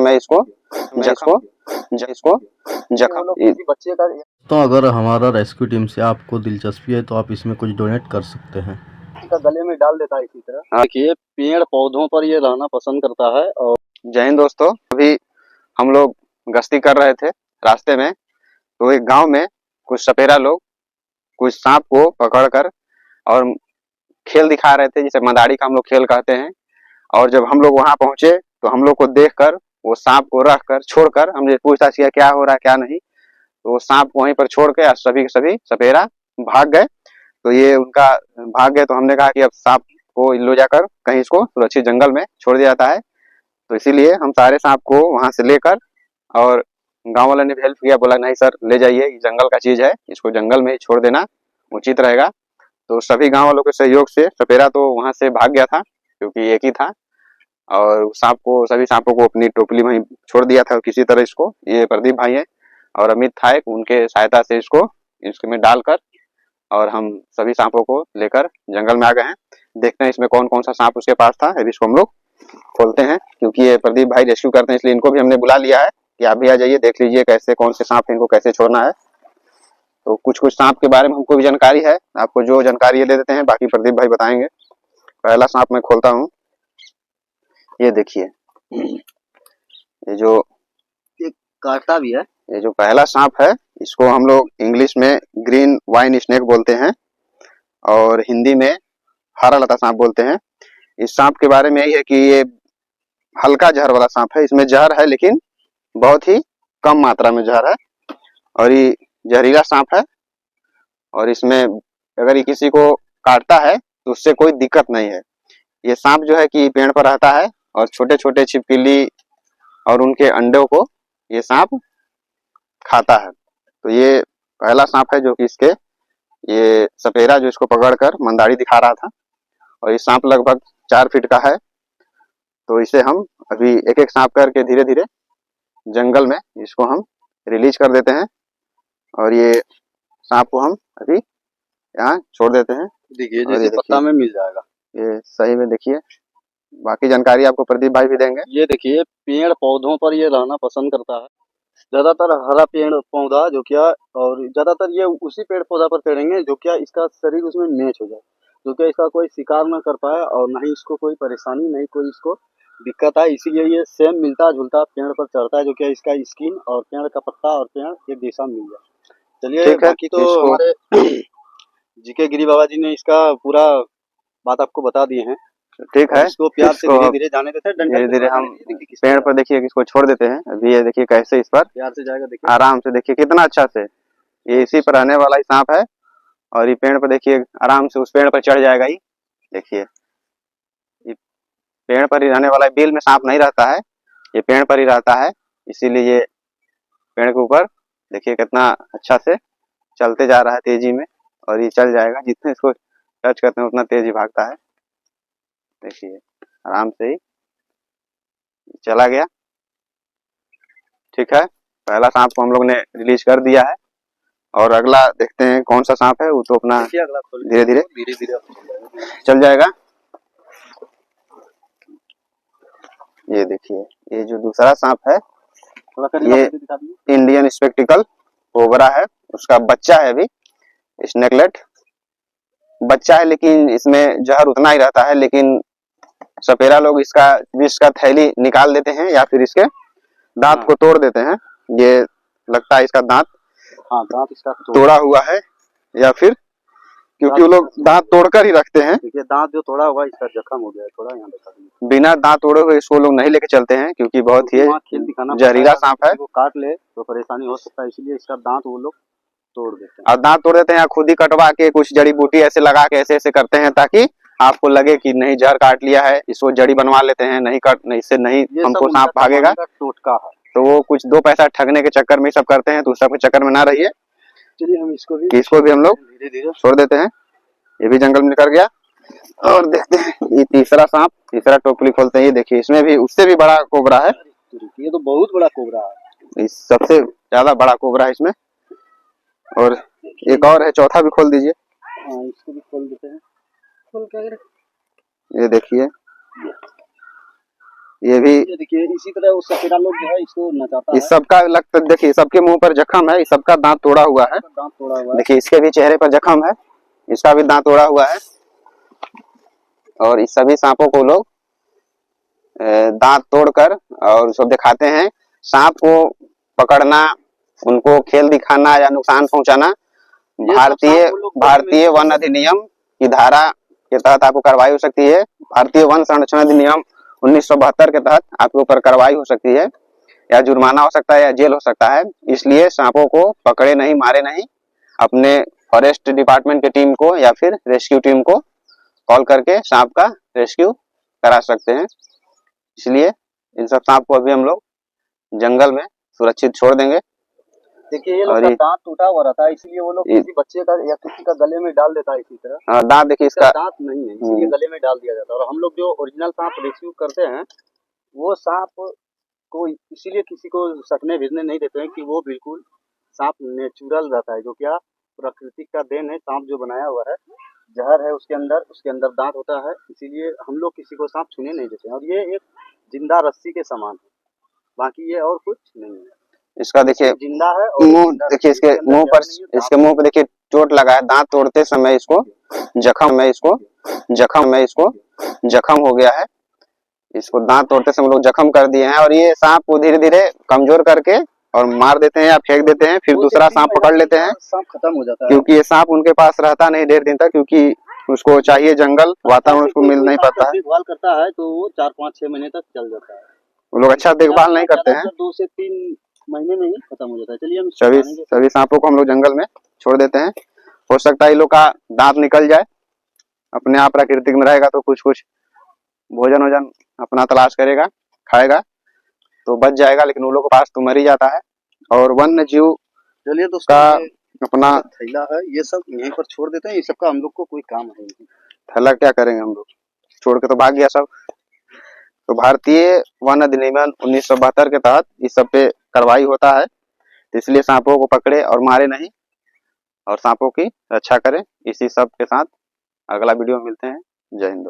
मैं इसको जख्म बच्चे का। तो अगर हमारा रेस्क्यू टीम से आपको दिलचस्पी है तो आप इसमें कुछ डोनेट कर सकते हैं। का गले में डाल देता है इसी तरह। देखिए पेड़ पौधों पर ये रहना पसंद करता है। और जय हिंद दोस्तों, अभी हम लोग गश्ती कर रहे थे रास्ते में, तो एक गांव में कुछ सपेरा लोग कुछ सांप को पकड़कर और खेल दिखा रहे थे, जिसे मदारी का हम लोग खेल कहते हैं। और जब हम लोग वहां पहुंचे तो हम लोग को देखकर वो सांप को रखकर छोड़कर हमने पूछताछ किया क्या हो रहा है क्या नहीं, तो वो सांप वहीं पर छोड़ के सभी के सभी सपेरा भाग गए। तो ये उनका भाग गए, तो हमने कहा कि अब सांप को ले जाकर कहीं इसको सुरक्षित जंगल में छोड़ दिया जाता है। तो इसीलिए हम सारे सांप को वहां से लेकर, और गांव वाले ने भी हेल्प किया, बोला नहीं सर ले जाइए, ये जंगल का चीज है, इसको जंगल में ही छोड़ देना उचित रहेगा। तो सभी गांव वालों के सहयोग से सपेरा तो वहां से भाग गया था, क्योंकि एक ही था। और सांप को, सभी सांपों को अपनी टोपली में छोड़ दिया था किसी तरह। इसको, ये प्रदीप भाई है और अमित था एक, उनके सहायता से इसको इसमें डालकर और हम सभी सांपों को लेकर जंगल में आ गए हैं। देखते हैं इसमें कौन कौन सा सांप उसके पास था। अभी इसको हम लोग खोलते हैं, क्योंकि ये प्रदीप भाई रेस्क्यू करते हैं, इसलिए इनको भी हमने बुला लिया है कि आप भी आ जाइए, देख लीजिए कैसे कौन से सांप इनको कैसे छोड़ना है। तो कुछ कुछ सांप के बारे में हमको भी जानकारी है, आपको जो जानकारी ये दे देते हैं, बाकी प्रदीप भाई बताएंगे। पहला सांप मैं खोलता हूँ, ये देखिए, ये जो काटता भी है। ये जो पहला सांप है इसको हम लोग इंग्लिश में ग्रीन वाइन स्नेक बोलते हैं और हिंदी में हरा लता सांप बोलते हैं। इस सांप के बारे में यही है कि ये हल्का जहर वाला सांप है, इसमें जहर है लेकिन बहुत ही कम मात्रा में जहर है, और ये जहरीला सांप है। और इसमें अगर ये किसी को काटता है तो उससे कोई दिक्कत नहीं है। ये सांप जो है कि पेड़ पर रहता है और छोटे छोटे छिपकली और उनके अंडों को ये सांप खाता है। तो ये पहला सांप है जो कि इसके, ये सपेरा जो इसको पकड़कर मंदारी दिखा रहा था, और ये सांप लगभग 4 फीट का है। तो इसे हम अभी एक एक सांप करके धीरे धीरे जंगल में इसको हम रिलीज कर देते हैं, और ये सांप को हम अभी यहाँ छोड़ देते हैं। देखिए जैसे पत्ता में मिल जाएगा, ये सही में देखिए, बाकी जानकारी आपको प्रदीप भाई भी देंगे। ये देखिए पेड़ पौधों पर ये रहना पसंद करता है, ज्यादातर हरा पेड़ पौधा जो क्या, और ज्यादातर ये उसी पेड़ पौधा पर चढ़ेंगे जो क्या इसका शरीर उसमें मैच हो जाए, जो क्या इसका कोई शिकार ना कर पाए और ना ही इसको कोई परेशानी, नहीं कोई इसको दिक्कत है। इसीलिए ये सेम मिलता जुलता पेड़ पर चढ़ता है, जो क्या इसका स्किन और पेड़ का पत्ता और पेड़ एक जैसा मिल जाए। चलिए बाकी तो हमारे जीके गिरी बाबा जी ने इसका पूरा बात आपको बता दिए हैं। ठीक है, इसको प्यार से धीरे धीरे जाने देते हैं, धीरे धीरे हम पेड़ पर देखिए इसको छोड़ देते हैं। अभी ये देखिए कैसे इस पर प्यार से जाएगा, देखिए आराम से, देखिए कितना अच्छा से, ये इसी पर रहने वाला ही सांप है। और ये पेड़ पर देखिए आराम से उस पेड़ पर चढ़ जाएगा ही। देखिए ये पेड़ पर ही रहने वाला है, बिल में सांप नहीं रहता है, ये पेड़ पर ही रहता है, इसीलिए ये पेड़ के ऊपर देखिए कितना अच्छा से चलते जा रहा है तेजी में, और ये चल जाएगा, जितने इसको टच करते हैं उतना तेज ही भागता है। देखिए आराम से ही चला गया। ठीक है, पहला सांप को हम लोग ने रिलीज कर दिया है, और अगला देखते हैं कौन सा सांप है। वो तो अपना धीरे धीरे चल जाएगा। ये देखिए, ये जो दूसरा सांप है ये इंडियन स्पेक्टिकल कोबरा है, उसका बच्चा है अभी, स्नेकलेट बच्चा है, लेकिन इसमें जहर उतना ही रहता है। लेकिन सपेरा लोग इसका विष का थैली निकाल देते हैं या फिर इसके दांत को तोड़ देते हैं। ये लगता है इसका दांत, दांत इसका तोड़ा हुआ है, या फिर क्योंकि वो लोग दांत तोड़कर ही रखते हैं। देखिए दांत जो तोड़ा हुआ इसका जख्म हो गया है थोड़ा, यहाँ देखा बिना दांत तोड़े हुए इसको लोग नहीं लेके चलते हैं, क्योंकि बहुत ही जहरीला सांप है, वो काट ले तो परेशानी हो सकता है, इसलिए इसका दांत वो लोग तोड़ देते हैं। और दांत तोड़ देते हैं या खुद ही कटवा के कुछ जड़ी बूटी ऐसे लगा के ऐसे ऐसे करते हैं, ताकि आपको लगे कि नहीं जहर काट लिया है, इसको जड़ी बनवा लेते हैं, नहीं काट, नहीं इससे नहीं हमको सांप भागेगा। टोटका है, तो वो कुछ 2 पैसा ठगने के चक्कर में सब करते हैं, तो उस सब के चक्कर में ना रहिए। चलिए हम इसको भी हम लोग धीरे धीरे छोड़ देते हैं। ये भी जंगल में निकल गया। और देखते हैं ये तीसरा सांप, तीसरा टोपली खोलते हैं। ये देखिए इसमें भी उससे भी बड़ा कोबरा है, ये तो बहुत बड़ा कोबरा है, इस सबसे ज्यादा बड़ा कोबरा है इसमें। और एक और है, चौथा भी खोल दीजिए। इसको भी खोल देते हैं, खोल के ये देखिए ये भी ये देखिए इसी तरह वो सपेरा लोग जो है इसको नचाता इस है। सबका लगता, देखिए सबके मुंह पर जख्म है, इस सबका दांत तोड़ा हुआ है। दांत तोड़ा हुआ है। देखिए इसके भी चेहरे पर जख्म है, इसका भी दांत तोड़ा हुआ है। और इस सभी सांपों को लोग दांत तोड़कर और उसको दिखाते हैं। सांप को पकड़ना, उनको खेल दिखाना या नुकसान पहुंचाना भारतीय वन अधिनियम की धारा के तहत आपको कार्रवाई हो सकती है। भारतीय वन संरक्षण अधिनियम 1972 के तहत आपके ऊपर कार्रवाई हो सकती है, या जुर्माना हो सकता है या जेल हो सकता है। इसलिए सांपों को पकड़े नहीं, मारे नहीं, अपने फॉरेस्ट डिपार्टमेंट की टीम को या फिर रेस्क्यू टीम को कॉल करके सांप का रेस्क्यू करा सकते हैं। इसलिए इन सब सांप को अभी हम लोग जंगल में सुरक्षित छोड़ देंगे। देखिए ये लोग का दांत टूटा हुआ रहता है, इसलिए वो लोग किसी बच्चे का या किसी का गले में डाल देता है इसी तरह। दांत देखिए, इसका दांत नहीं है, इसलिए गले में डाल दिया जाता है। और हम लोग जो ओरिजिनल सांप रेस्क्यू करते हैं वो सांप को इसीलिए किसी को सटने भिड़ने नहीं देते हैं कि वो बिल्कुल सांप नेचुरल रहता है, जो क्या प्रकृति का देन है। सांप जो बनाया हुआ है, जहर है उसके अंदर दांत होता है, इसीलिए हम लोग किसी को सांप छूने नहीं देते हैं। और ये एक जिंदा रस्सी के समान है, बाकी ये और कुछ नहीं है। इसका देखिए जिंदा है। मुंह देखिए, इसके मुंह पर देखिए चोट लगा है। दांत तोड़ते समय इसको जख्म हो गया है। इसको दांत तोड़ते समय लोग जख्म कर दिए हैं। और ये सांप को धीरे धीरे कमजोर करके और मार देते हैं या फेंक देते हैं, फिर दूसरा सांप पकड़ लेते हैं। सांप खत्म हो जाता है, क्योंकि ये सांप उनके पास रहता नहीं देर दिन तक, क्योंकि उसको चाहिए जंगल वातावरण, उसको मिल नहीं पाता है। देखभाल करता है तो वो 4-5-6 महीने तक चल जाता है। वो लोग अच्छा देखभाल नहीं करते हैं, 2 से 3 महीने में ही खत्म हो जाता है। चलिए हम सभी सांपों को हम लोग जंगल में छोड़ देते हैं। हो सकता है इन लोग का दांत निकल जाए, अपने आप प्राकृतिक में रहेगा तो कुछ भोजन अपना तलाश करेगा, खाएगा तो बच जाएगा, लेकिन उन लोगों के पास तो मर ही जाता है। और वन्य जीव चलिए दोस्तों, का अपना थैला है, ये सब यहीं पर छोड़ देते हैं। ये सबका हम लोग को कोई काम है नहीं। थैला क्या करेंगे हम लोग, छोड़ के तो भाग गया सब। तो भारतीय वन अधिनियम 1972 के तहत इस सब पे कार्रवाई होता है। इसलिए सांपों को पकड़े और मारे नहीं, और सांपों की रक्षा करें। इसी सब के साथ अगला वीडियो में मिलते हैं। जय हिंद।